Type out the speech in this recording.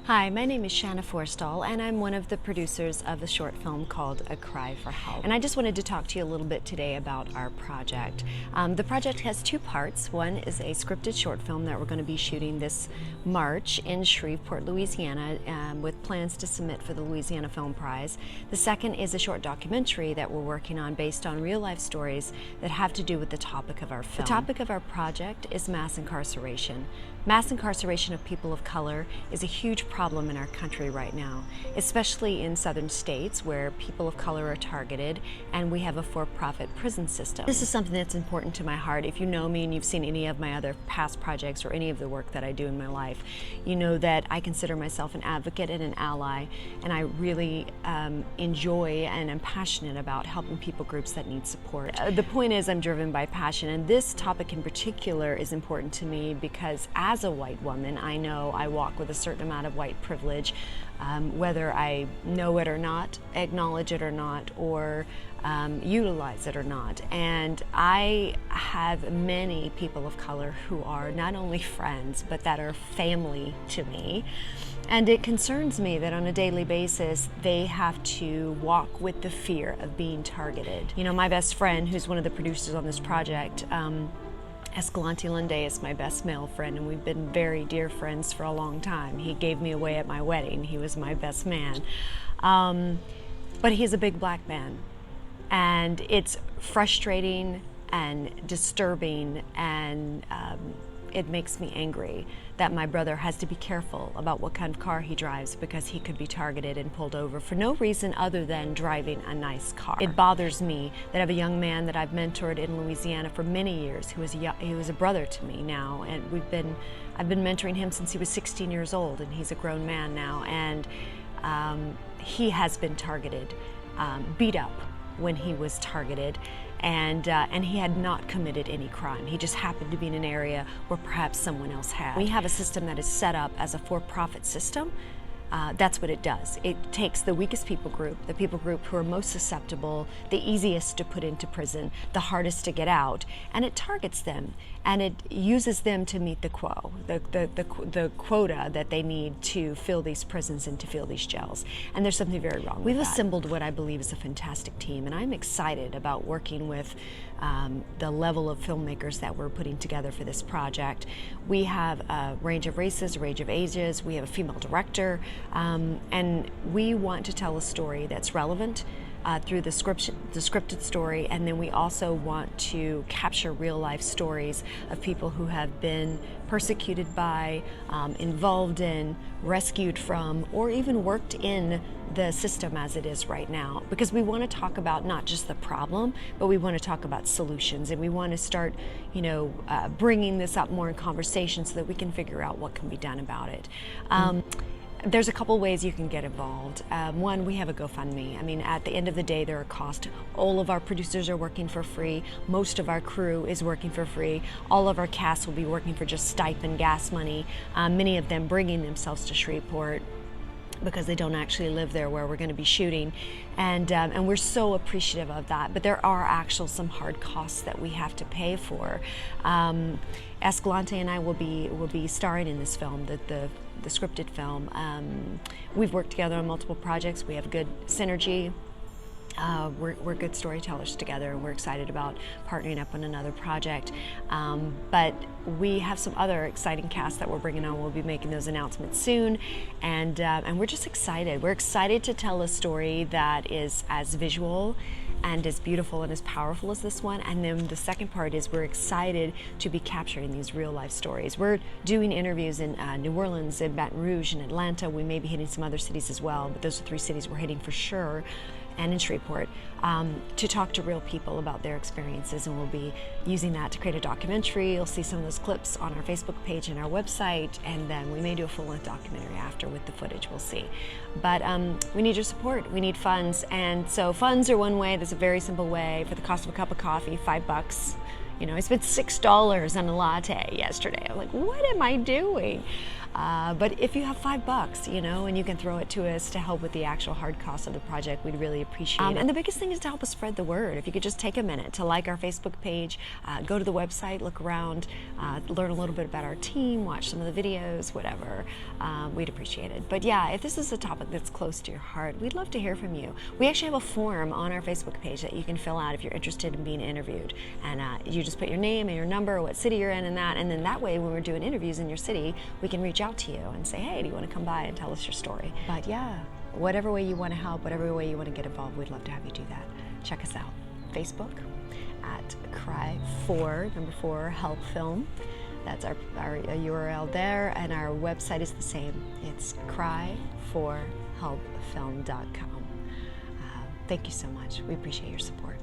Hi, my name is Shanna Forrestall, and I'm one of the producers of a short film called A Cry for Help. And I just wanted to talk to you a little bit today about our project. The project has two parts. One is a scripted short film that we're going to be shooting this March in Shreveport, Louisiana, with plans to submit for the Louisiana Film Prize. The second is a short documentary that we're working on based on real-life stories that have to do with the topic of our film. The topic of our project is mass incarceration. Mass incarceration of people of color is a huge problem in our country right now, especially in southern states where people of color are targeted and we have a for-profit prison system. This is something that's important to my heart. If you know me and you've seen any of my other past projects or any of the work that I do in my life, you know that I consider myself an advocate and an ally, and I really enjoy and am passionate about helping people groups that need support. The point is, I'm driven by passion, and this topic in particular is important to me because as a white woman, I know I walk with a certain amount of white privilege, whether I know it or not, acknowledge it or not, or utilize it or not. And I have many people of color who are not only friends, but that are family to me. And it concerns me that on a daily basis, they have to walk with the fear of being targeted. You know, my best friend, who's one of the producers on this project, Escalante Lunde is my best male friend, and we've been very dear friends for a long time. He gave me away at my wedding. He was my best man. But he's a big black man. And it's frustrating and disturbing, and it makes me angry that my brother has to be careful about what kind of car he drives because he could be targeted and pulled over for no reason other than driving a nice car. It bothers me that I have a young man that I've mentored in Louisiana for many years who was a brother to me now, and I've been mentoring him since he was 16 years old, and he's a grown man now, and he has been targeted, beat up when he was targeted, and he had not committed any crime. He just happened to be in an area where perhaps someone else had. We have a system that is set up as a for-profit system. That's what it does. It takes the weakest people group, the people group who are most susceptible, the easiest to put into prison, the hardest to get out, and it targets them, and it uses them to meet the quota that they need to fill these prisons and to fill these jails. And there's something very wrong with that. We've assembled what I believe is a fantastic team, and I'm excited about working with the level of filmmakers that we're putting together for this project. We have a range of races, a range of ages. We have a female director. And we want to tell a story that's relevant through the scripted story, and then we also want to capture real life stories of people who have been persecuted by, involved in, rescued from, or even worked in the system as it is right now. Because we want to talk about not just the problem, but we want to talk about solutions, and we want to start, bringing this up more in conversation so that we can figure out what can be done about it. There's a couple ways you can get involved. One, we have a GoFundMe. I mean, at the end of the day, there are costs. All of our producers are working for free. Most of our crew is working for free. All of our cast will be working for just stipend gas money, many of them bringing themselves to Shreveport because they don't actually live there where we're going to be shooting, and we're so appreciative of that. But there are actual some hard costs that we have to pay for. Escalante and I will be starring in this film, the scripted film. We've worked together on multiple projects. We have good synergy. We're good storytellers together, and we're excited about partnering up on another project. But we have some other exciting casts that we're bringing on. We'll be making those announcements soon, and we're just excited. We're excited to tell a story that is as visual and as beautiful and as powerful as this one. And then the second part is we're excited to be capturing these real life stories. We're doing interviews in New Orleans, in Baton Rouge, and Atlanta. We may be hitting some other cities as well, but those are 3 cities we're hitting for sure, and in Shreveport, to talk to real people about their experiences, and we'll be using that to create a documentary. You'll see some of those clips on our Facebook page and our website, and then we may do a full-length documentary after with the footage, we'll see. But we need your support, we need funds, and so funds are one way. There's a very simple way. For the cost of a cup of coffee, $5, You know, I spent $6 on a latte yesterday. I'm like, what am I doing? But if you have $5, you know, and you can throw it to us to help with the actual hard cost of the project, we'd really appreciate it. And the biggest thing is to help us spread the word. If you could just take a minute to like our Facebook page, go to the website, look around, learn a little bit about our team, watch some of the videos, whatever, we'd appreciate it. But yeah, if this is a topic that's close to your heart, we'd love to hear from you. We actually have a form on our Facebook page that you can fill out if you're interested in being interviewed. And you just put your name and your number, what city you're in, and then that way when we're doing interviews in your city, we can reach out to you and say, hey, do you want to come by and tell us your story? But yeah, whatever way you want to help, whatever way you want to get involved, we'd love to have you do that. Check us out. Facebook at Cry for, number 4, Help Film. That's our URL there, and our website is the same. It's cryforhelpfilm.com. Thank you so much. We appreciate your support.